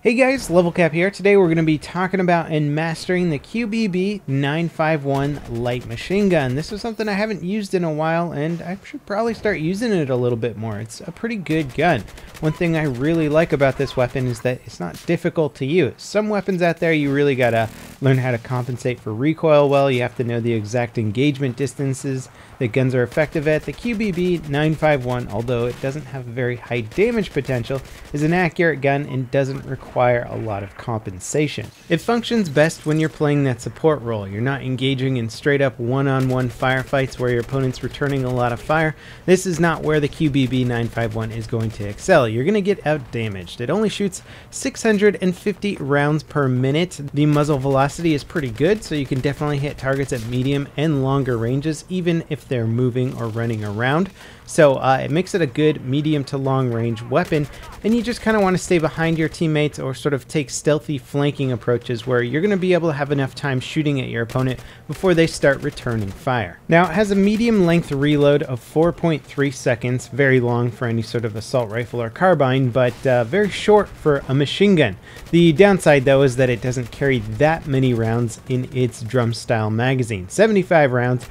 Hey guys, LevelCap here. Today we're going to be talking about and mastering the QBB-95-1 Light Machine Gun. This is something I haven't used in a while, and I should probably start using it a little bit more. It's a pretty good gun. One thing I really like about this weapon is that it's not difficult to use. Some weapons out there you really got to learn how to compensate for recoil well. You have to know the exact engagement distances that guns are effective at. The QBB-95-1, although it doesn't have very high damage potential, is an accurate gun and doesn't require a lot of compensation. It functions best when you're playing that support role. You're not engaging in straight up one-on-one firefights where your opponent's returning a lot of fire. This is not where the QBB-951 is going to excel. You're going to get out-damaged. It only shoots 650 rounds per minute. The muzzle velocity is pretty good, so you can definitely hit targets at medium and longer ranges, even if they're moving or running around. So it makes it a good medium to long range weapon, and you just kind of want to stay behind your teammates or sort of take stealthy flanking approaches where you're going to be able to have enough time shooting at your opponent before they start returning fire. Now, it has a medium length reload of 4.3 seconds, very long for any sort of assault rifle or carbine, but very short for a machine gun. The downside though is that it doesn't carry that many rounds in its drum style magazine, 75 rounds,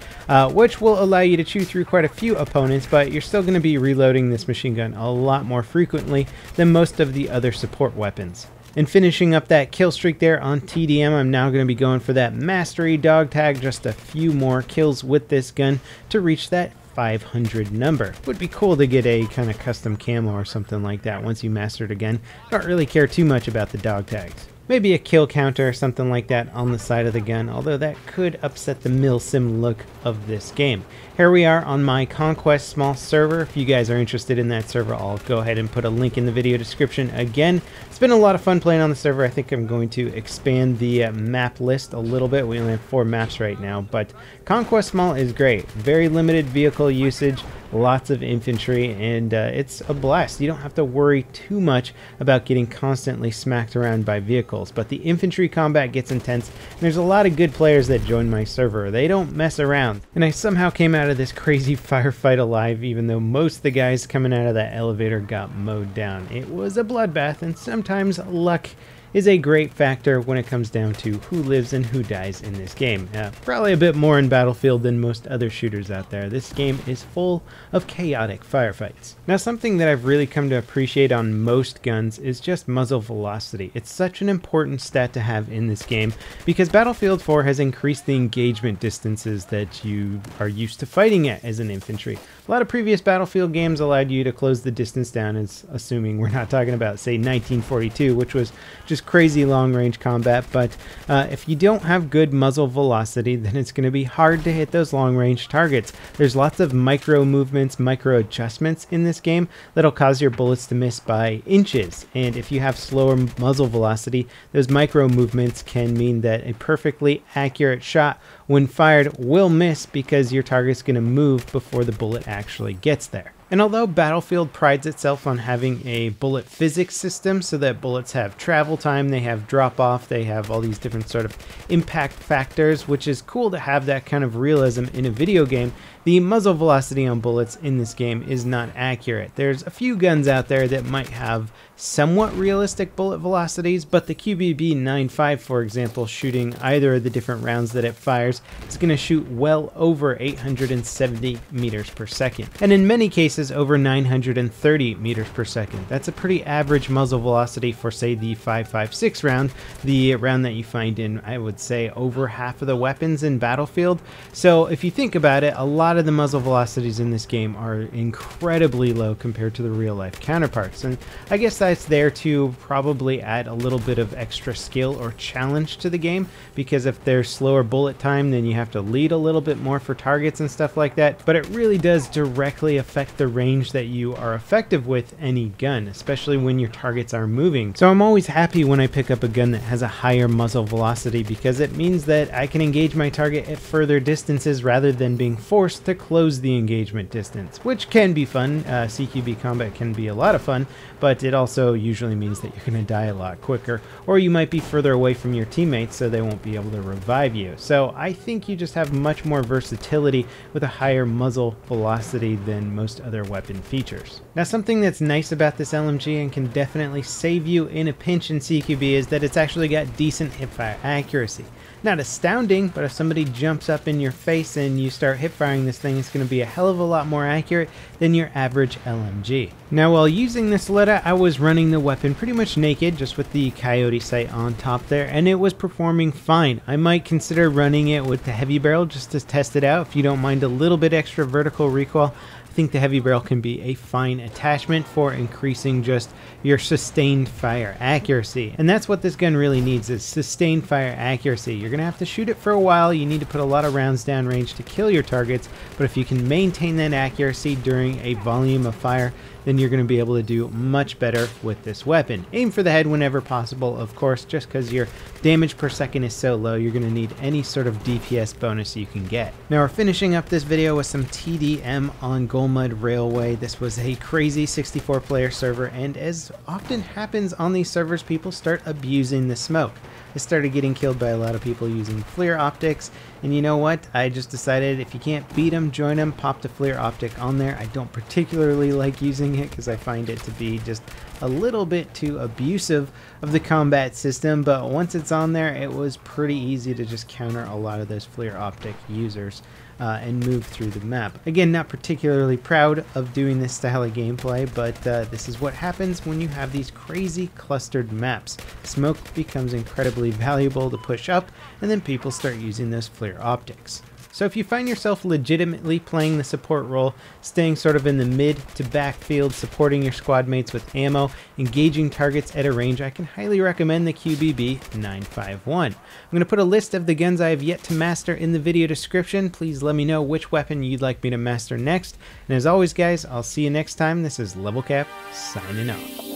which will allow you to chew through quite a few opponents, but you're still going to be reloading this machine gun a lot more frequently than most of the other support weapons. And finishing up that kill streak there on TDM, I'm now going to be going for that mastery dog tag, just a few more kills with this gun to reach that 500 number. Would be cool to get a kind of custom camo or something like that once you mastered again. Don't really care too much about the dog tags. Maybe a kill counter or something like that on the side of the gun, although that could upset the milsim look of this game. Here we are on my Conquest small server. If you guys are interested in that server, I'll go ahead and put a link in the video description again. It's been a lot of fun playing on the server. I think I'm going to expand the map list a little bit. We only have 4 maps right now, but Conquest small is great. Very limited vehicle usage, lots of infantry, and it's a blast. You don't have to worry too much about getting constantly smacked around by vehicles, but the infantry combat gets intense, and there's a lot of good players that join my server. They don't mess around, and I somehow came out of this crazy firefight alive, even though most of the guys coming out of that elevator got mowed down. It was a bloodbath, and sometimes luck is a great factor when it comes down to who lives and who dies in this game. Probably a bit more in Battlefield than most other shooters out there. This game is full of chaotic firefights. Now, something that I've really come to appreciate on most guns is just muzzle velocity. It's such an important stat to have in this game because Battlefield 4 has increased the engagement distances that you are used to fighting at as an infantry. A lot of previous Battlefield games allowed you to close the distance down, as assuming we're not talking about, say, 1942, which was just crazy long-range combat, but if you don't have good muzzle velocity, then it's going to be hard to hit those long-range targets. There's lots of micro movements, micro adjustments in this game that'll cause your bullets to miss by inches, and if you have slower muzzle velocity, those micro movements can mean that a perfectly accurate shot when fired will miss because your target's going to move before the bullet actually gets there. And although Battlefield prides itself on having a bullet physics system so that bullets have travel time, they have drop off, they have all these different sort of impact factors, which is cool to have that kind of realism in a video game, the muzzle velocity on bullets in this game is not accurate. There's a few guns out there that might have somewhat realistic bullet velocities, but the QBB-95, for example, shooting either of the different rounds that it fires, is going to shoot well over 870 meters per second, and in many cases over 930 meters per second. That's a pretty average muzzle velocity for, say, the 5.56 round, the round that you find in, I would say, over half of the weapons in Battlefield. So if you think about it, a lot of the muzzle velocities in this game are incredibly low compared to the real-life counterparts, and I guess that's there to probably add a little bit of extra skill or challenge to the game, because if there's slower bullet time, then you have to lead a little bit more for targets and stuff like that, but it really does directly affect the range that you are effective with any gun, especially when your targets are moving. So I'm always happy when I pick up a gun that has a higher muzzle velocity, because it means that I can engage my target at further distances rather than being forced to close the engagement distance, which can be fun. CQB combat can be a lot of fun, but it also usually means that you're going to die a lot quicker, or you might be further away from your teammates so they won't be able to revive you. So I think you just have much more versatility with a higher muzzle velocity than most other other weapon features. Now, something that's nice about this LMG and can definitely save you in a pinch in CQB is that it's actually got decent hipfire accuracy. Not astounding, but if somebody jumps up in your face and you start hip firing this thing, it's going to be a hell of a lot more accurate than your average LMG. Now, while using this Letta, I was running the weapon pretty much naked, just with the Coyote sight on top there, and it was performing fine. I might consider running it with the heavy barrel just to test it out. If you don't mind a little bit extra vertical recoil, I think the heavy barrel can be a fine attachment for increasing just your sustained fire accuracy. And that's what this gun really needs, is sustained fire accuracy. You're going to have to shoot it for a while. You need to put a lot of rounds down range to kill your targets, but if you can maintain that accuracy during a volume of fire, then you're going to be able to do much better with this weapon. Aim for the head whenever possible, of course, just because your damage per second is so low, you're going to need any sort of DPS bonus you can get. Now, we're finishing up this video with some TDM on Golmud Railway. This was a crazy 64-player server, and as often happens on these servers, people start abusing the smoke. I started getting killed by a lot of people using FLIR optics, and you know what? I just decided if you can't beat them, join them, pop the FLIR optic on there. I don't particularly like using it because I find it to be just a little bit too abusive of the combat system, but once it's on there, it was pretty easy to just counter a lot of those FLIR optic users and move through the map. Again, not particularly proud of doing this style of gameplay, but this is what happens when you have these crazy clustered maps. Smoke becomes incredibly valuable to push up, and then people start using those FLIR optics. So if you find yourself legitimately playing the support role, staying sort of in the mid to backfield, supporting your squad mates with ammo, engaging targets at a range, I can highly recommend the QBB-95-1. I'm going to put a list of the guns I have yet to master in the video description. Please let me know which weapon you'd like me to master next. And as always, guys, I'll see you next time. This is LevelCap signing off.